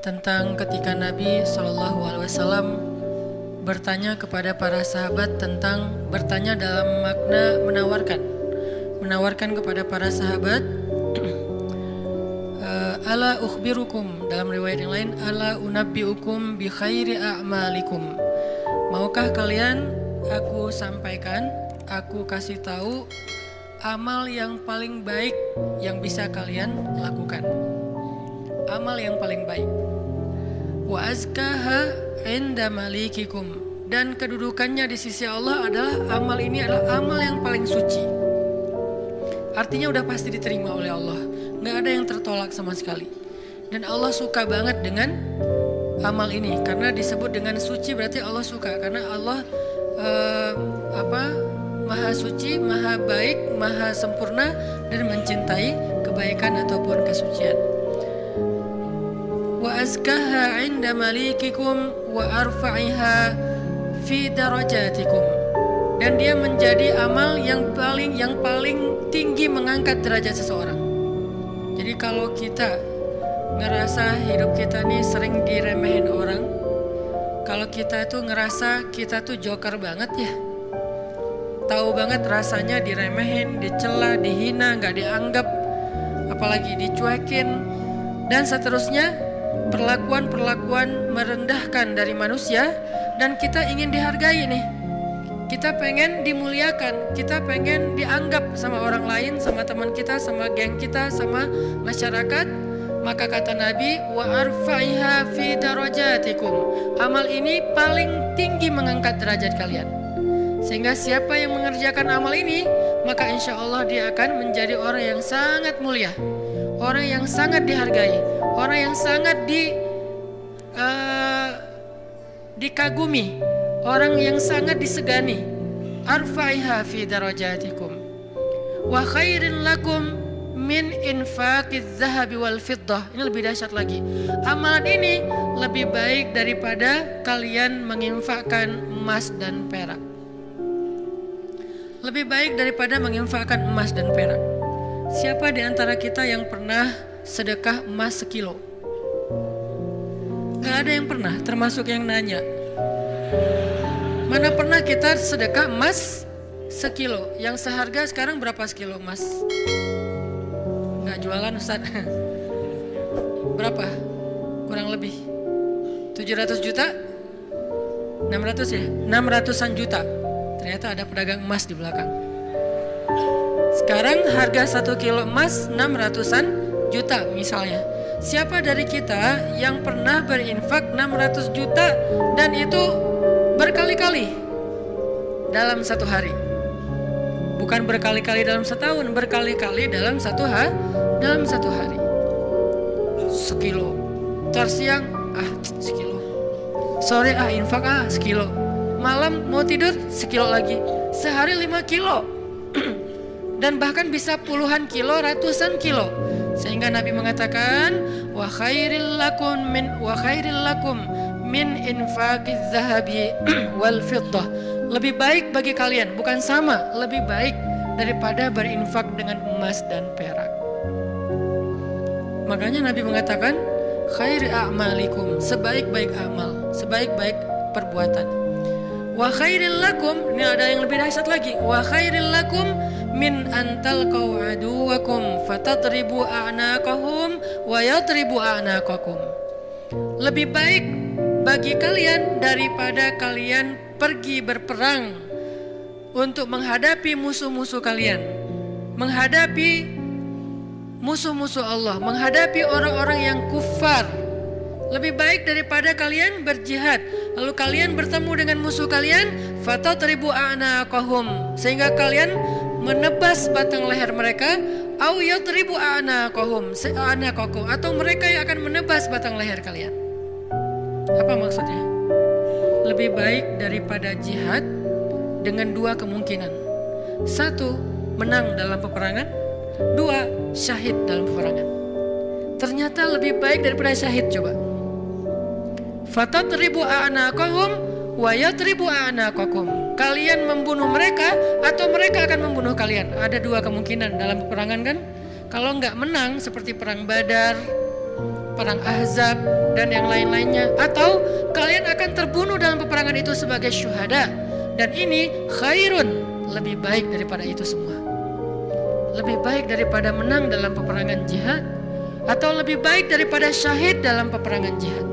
Tentang ketika Nabi SAW bertanya kepada para sahabat tentang bertanya dalam makna menawarkan kepada para sahabat, ala ukhbirukum, dalam riwayat yang lain, ala unabbiukum bi khairi a'malikum, maukah kalian aku sampaikan, aku kasih tahu amal yang paling baik yang bisa kalian lakukan, amal yang paling baik. Wa azkaha inda malikikum, dan kedudukannya di sisi Allah adalah amal ini adalah amal yang paling suci. Artinya udah pasti diterima oleh Allah, nggak ada yang tertolak sama sekali. Dan Allah suka banget dengan amal ini, karena disebut dengan suci berarti Allah suka, karena Allah maha suci, maha baik, maha sempurna, dan mencintai kebaikan ataupun kesucian. Wa azkaha 'inda malikikum wa arfa'iha fi darajatikum, dan dia menjadi amal yang paling tinggi mengangkat derajat seseorang. Jadi kalau kita ngerasa hidup kita nih sering diremehin orang, kalau kita tuh ngerasa kita tuh joker banget ya, tahu banget rasanya diremehin, dicela, dihina, gak dianggap, apalagi dicuekin, dan seterusnya, perlakuan merendahkan dari manusia, dan kita ingin dihargai nih, kita pengen dimuliakan, kita pengen dianggap sama orang lain, sama teman kita, sama geng kita, sama masyarakat. Maka kata Nabi, wa arfa'iha fi darajatikum, amal ini paling tinggi mengangkat derajat kalian. Sehingga siapa yang mengerjakan amal ini, maka insya Allah dia akan menjadi orang yang sangat mulia, orang yang sangat dihargai, orang yang sangat dikagumi, orang yang sangat disegani. Arfa'iha fi darajatikum wa khairin lakum min infaqiz zahabi wal fiddah. Ini lebih dahsyat lagi. Amalan ini lebih baik daripada kalian menginfakkan emas dan perak. Lebih baik daripada menginfakkan emas dan perak. Siapa di antara kita yang pernah sedekah emas sekilo? Gak ada yang pernah, termasuk yang nanya. Mana pernah kita sedekah emas sekilo? Yang seharga sekarang berapa sekilo emas? Gak jualan Ustaz. Berapa? Kurang lebih 700 juta? 600 ya? 600-an juta. Ternyata ada pedagang emas di belakang. Sekarang harga 1 kilo emas 600-an juta misalnya. Siapa dari kita yang pernah berinfak 600 juta dan itu berkali-kali dalam satu hari? Bukan berkali-kali dalam setahun, berkali-kali dalam satu hari. Sekilo. Ntar siang, sekilo. Sore infak sekilo. Malam mau tidur sekilo lagi. Sehari 5 kilo. Dan bahkan bisa puluhan kilo, ratusan kilo. Sehingga Nabi mengatakan, wa khairil lakum min infaqiz zahabi wal fiddah. Lebih baik bagi kalian, bukan sama, lebih baik daripada berinfak dengan emas dan perak. Makanya Nabi mengatakan, khairi a'malikum, sebaik-baik amal, sebaik-baik perbuatan. Wa khairil lakum, ini ada yang lebih dahsyat lagi. Wa khairil lakum min antalqaw aduwakum fatadribu a'naqahum wa yadribu a'naqakum. Lebih baik bagi kalian daripada kalian pergi berperang untuk menghadapi musuh-musuh kalian, menghadapi musuh-musuh Allah, menghadapi orang-orang yang kufar. Lebih baik daripada kalian berjihad, lalu kalian bertemu dengan musuh kalian, fatadribu a'naqahum, sehingga kalian menebas batang leher mereka, au yadribu a'naqahum, atau mereka yang akan menebas batang leher kalian. Apa maksudnya? Lebih baik daripada jihad dengan dua kemungkinan. Satu, menang dalam peperangan. Dua, syahid dalam peperangan. Ternyata lebih baik daripada syahid. Coba. Fatadribu a'naqahum wa yadribu a'naqakum. Kalian membunuh mereka atau mereka akan membunuh kalian. Ada dua kemungkinan dalam peperangan kan. Kalau nggak menang seperti perang Badar, perang Ahzab, dan yang lain-lainnya, atau kalian akan terbunuh dalam peperangan itu sebagai syuhada. Dan ini khairun, lebih baik daripada itu semua. Lebih baik daripada menang dalam peperangan jihad, atau lebih baik daripada syahid dalam peperangan jihad.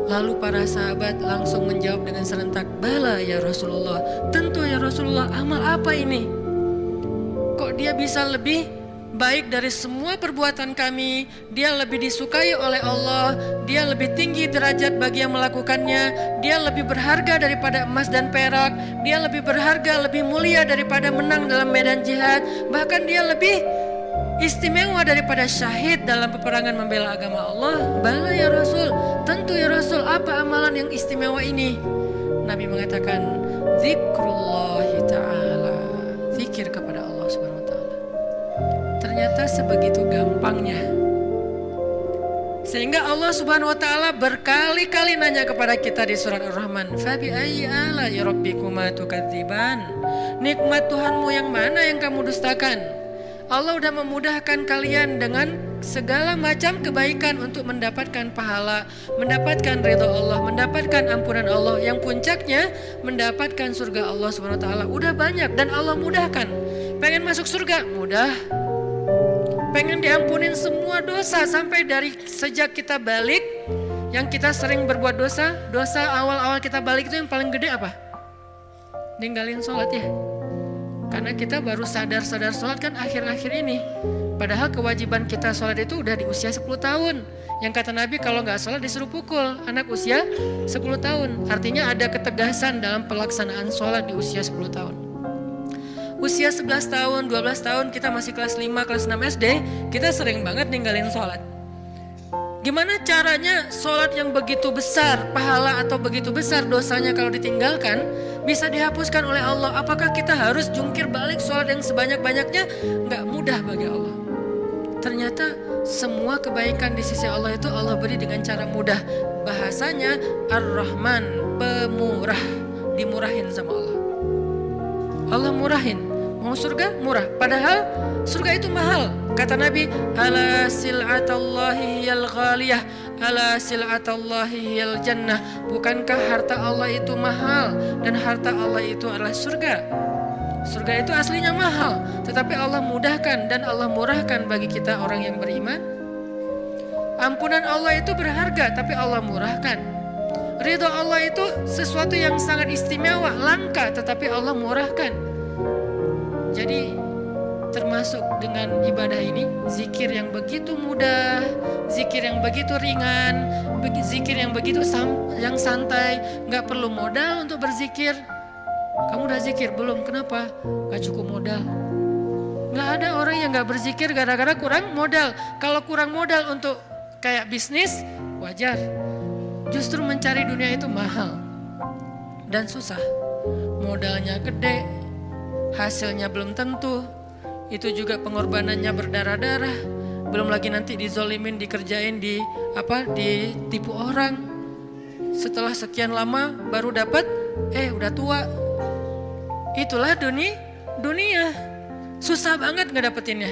Lalu para sahabat langsung menjawab dengan serentak, bala ya Rasulullah, tentu ya Rasulullah, amal apa ini? Kok dia bisa lebih baik dari semua perbuatan kami? Dia lebih disukai oleh Allah, dia lebih tinggi derajat bagi yang melakukannya, dia lebih berharga daripada emas dan perak, dia lebih berharga, lebih mulia daripada menang dalam medan jihad, bahkan dia lebih istimewa daripada syahid dalam peperangan membela agama Allah. Bala ya Rasul, tentu ya Rasul, apa amalan yang istimewa ini? Nabi mengatakan, zikrullahi ta'ala, zikir kepada Allah subhanahu wa ta'ala. Ternyata sebegitu gampangnya, sehingga Allah subhanahu wa ta'ala berkali-kali nanya kepada kita di surat Ar-Rahman, fabi ayyi ala'i rabbikuma tukadziban, nikmat Tuhanmu yang mana yang kamu dustakan? Allah udah memudahkan kalian dengan segala macam kebaikan untuk mendapatkan pahala, mendapatkan ridha Allah, mendapatkan ampunan Allah, yang puncaknya mendapatkan surga Allah subhanahu wa ta'ala. Udah banyak dan Allah mudahkan. Pengen masuk surga? Mudah. Pengen diampunin semua dosa sampai dari sejak kita balik, yang kita sering berbuat dosa awal-awal kita balik itu yang paling gede apa? Ninggalin sholat ya. Karena kita baru sadar sholat kan akhir-akhir ini. Padahal kewajiban kita sholat itu udah di usia 10 tahun. Yang kata Nabi kalau gak sholat disuruh pukul anak usia 10 tahun. Artinya ada ketegasan dalam pelaksanaan sholat di usia 10 tahun. Usia 11 tahun, 12 tahun kita masih kelas 5, kelas 6 SD, kita sering banget ninggalin sholat. Gimana caranya sholat yang begitu besar pahala atau begitu besar dosanya kalau ditinggalkan bisa dihapuskan oleh Allah? Apakah kita harus jungkir balik sholat yang sebanyak-banyaknya? Nggak mudah bagi Allah. Ternyata semua kebaikan di sisi Allah itu Allah beri dengan cara mudah. Bahasanya Ar-Rahman, pemurah, dimurahin sama Allah. Allah murahin. Mau surga murah, padahal surga itu mahal. Kata Nabi, ala sil'atallahi hiyal ghaliyah, ala sil'atallahi hiyal jannah. Bukankah harta Allah itu mahal dan harta Allah itu adalah surga? Surga itu aslinya mahal, tetapi Allah mudahkan dan Allah murahkan bagi kita orang yang beriman. Ampunan Allah itu berharga, tapi Allah murahkan. Ridha Allah itu sesuatu yang sangat istimewa, langka, tetapi Allah murahkan. Jadi termasuk dengan ibadah ini, zikir yang begitu mudah, zikir yang begitu ringan, zikir yang begitu yang santai, gak perlu modal untuk berzikir. Kamu udah zikir belum? Kenapa? Gak cukup modal. Gak ada orang yang gak berzikir gara-gara kurang modal. Kalau kurang modal untuk kayak bisnis, wajar. Justru mencari dunia itu mahal dan susah. Modalnya gede, hasilnya belum tentu. Itu juga pengorbanannya berdarah-darah. Belum lagi nanti dizolimin, dikerjain, ditipu orang. Setelah sekian lama baru dapat, udah tua. Itulah dunia. Susah banget ngedapetinnya.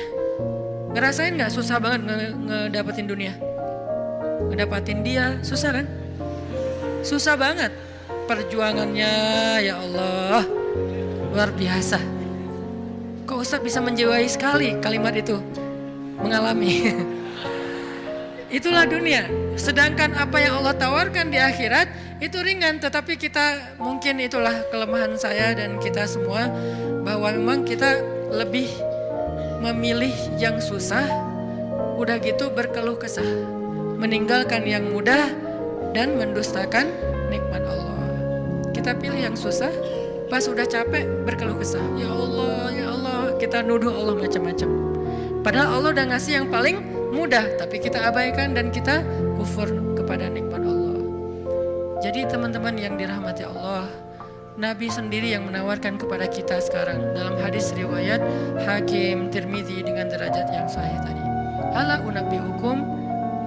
Ngerasain gak susah banget ngedapetin dunia? Ngedapetin dia, susah kan? Susah banget. Perjuangannya ya Allah, luar biasa. Kok Ustadz bisa menjiwai sekali kalimat itu? Mengalami. Itulah dunia. Sedangkan apa yang Allah tawarkan di akhirat itu ringan. Tetapi kita, mungkin itulah kelemahan saya dan kita semua, bahwa memang kita lebih memilih yang susah, udah gitu berkeluh kesah, meninggalkan yang mudah dan mendustakan nikmat Allah. Kita pilih yang susah, pas udah capek berkeluh kesah. Ya Allah, kita nuduh Allah macam-macam. Padahal Allah udah ngasih yang paling mudah, tapi kita abaikan dan kita kufur kepada nikmat Allah. Jadi teman-teman yang dirahmati Allah, Nabi sendiri yang menawarkan kepada kita sekarang dalam hadis riwayat Hakim Tirmidzi dengan derajat yang sahih tadi. Ala unabbiukum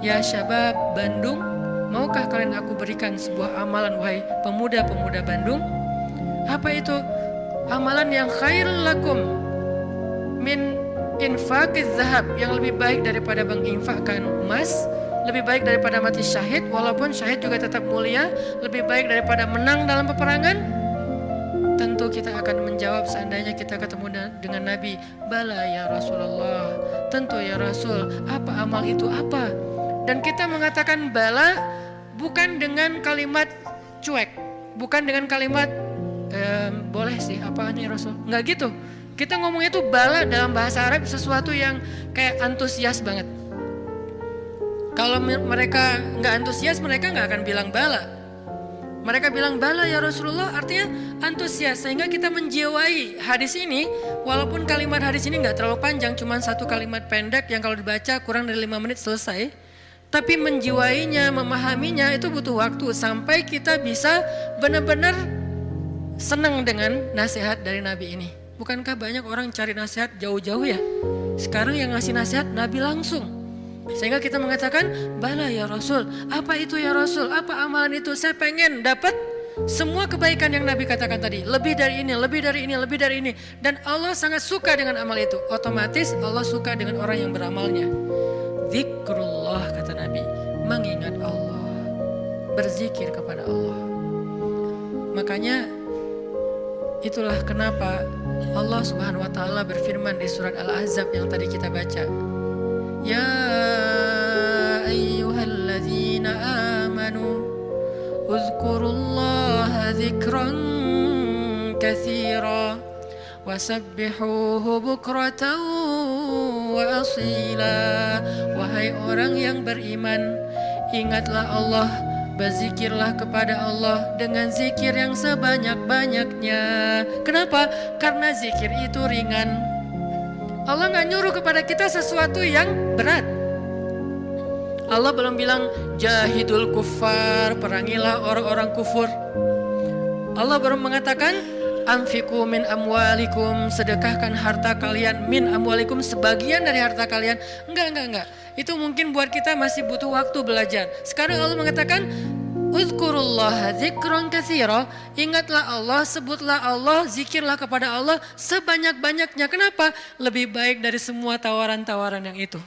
ya syabab Bandung, maukah kalian aku berikan sebuah amalan wahai pemuda-pemuda Bandung? Apa itu? amalan yang khairul lakum min infaqiz zahab, yang lebih baik daripada menginfakkan emas, lebih baik daripada mati syahid, walaupun syahid juga tetap mulia, lebih baik daripada menang dalam peperangan. Tentu kita akan menjawab seandainya kita ketemu dengan Nabi, bala ya Rasulullah, tentu ya Rasul, apa amal itu apa? Dan kita mengatakan bala bukan dengan kalimat cuek, bukan dengan kalimat boleh sih, apa nih Rasul, nggak gitu. Kita ngomongnya itu bala dalam bahasa Arab sesuatu yang kayak antusias banget. Kalau mereka nggak antusias, mereka nggak akan bilang bala. Mereka bilang bala ya Rasulullah, artinya antusias, sehingga kita menjiwai hadis ini. Walaupun kalimat hadis ini nggak terlalu panjang, cuma satu kalimat pendek yang kalau dibaca kurang dari 5 menit selesai. Tapi menjiwainya, memahaminya itu butuh waktu sampai kita bisa benar-benar senang dengan nasihat dari Nabi ini. Bukankah banyak orang cari nasihat jauh-jauh ya? Sekarang yang ngasih nasihat Nabi langsung. Sehingga kita mengatakan, bala ya Rasul, apa itu ya Rasul, apa amalan itu, saya pengen dapat semua kebaikan yang Nabi katakan tadi, lebih dari ini, lebih dari ini, lebih dari ini. Dan Allah sangat suka dengan amal itu. Otomatis Allah suka dengan orang yang beramalnya. Zikrullah, kata Nabi, mengingat Allah, berzikir kepada Allah. Makanya itulah kenapa Allah Subhanahu wa taala berfirman di surat Al-Ahzab yang tadi kita baca. Ya ayyuhalladzina amanu uzkurullaha dzikran katsira wasabbihuhu bukratan wa asila. Wahai orang yang beriman, ingatlah Allah, berzikirlah kepada Allah dengan zikir yang sebanyak-banyaknya. Kenapa? Karena zikir itu ringan. Allah gak nyuruh kepada kita sesuatu yang berat. Allah belum bilang jahidul kuffar, perangilah orang-orang kufur. Allah baru mengatakan anfiqu min amwalikum, sedekahkan harta kalian, min amwalikum, sebagian dari harta kalian. Enggak. Itu mungkin buat kita masih butuh waktu belajar. Sekarang Allah mengatakan uzkurullaha dzikran katsira, ingatlah Allah, sebutlah Allah, zikirlah kepada Allah sebanyak-banyaknya. Kenapa? Lebih baik dari semua tawaran-tawaran yang itu.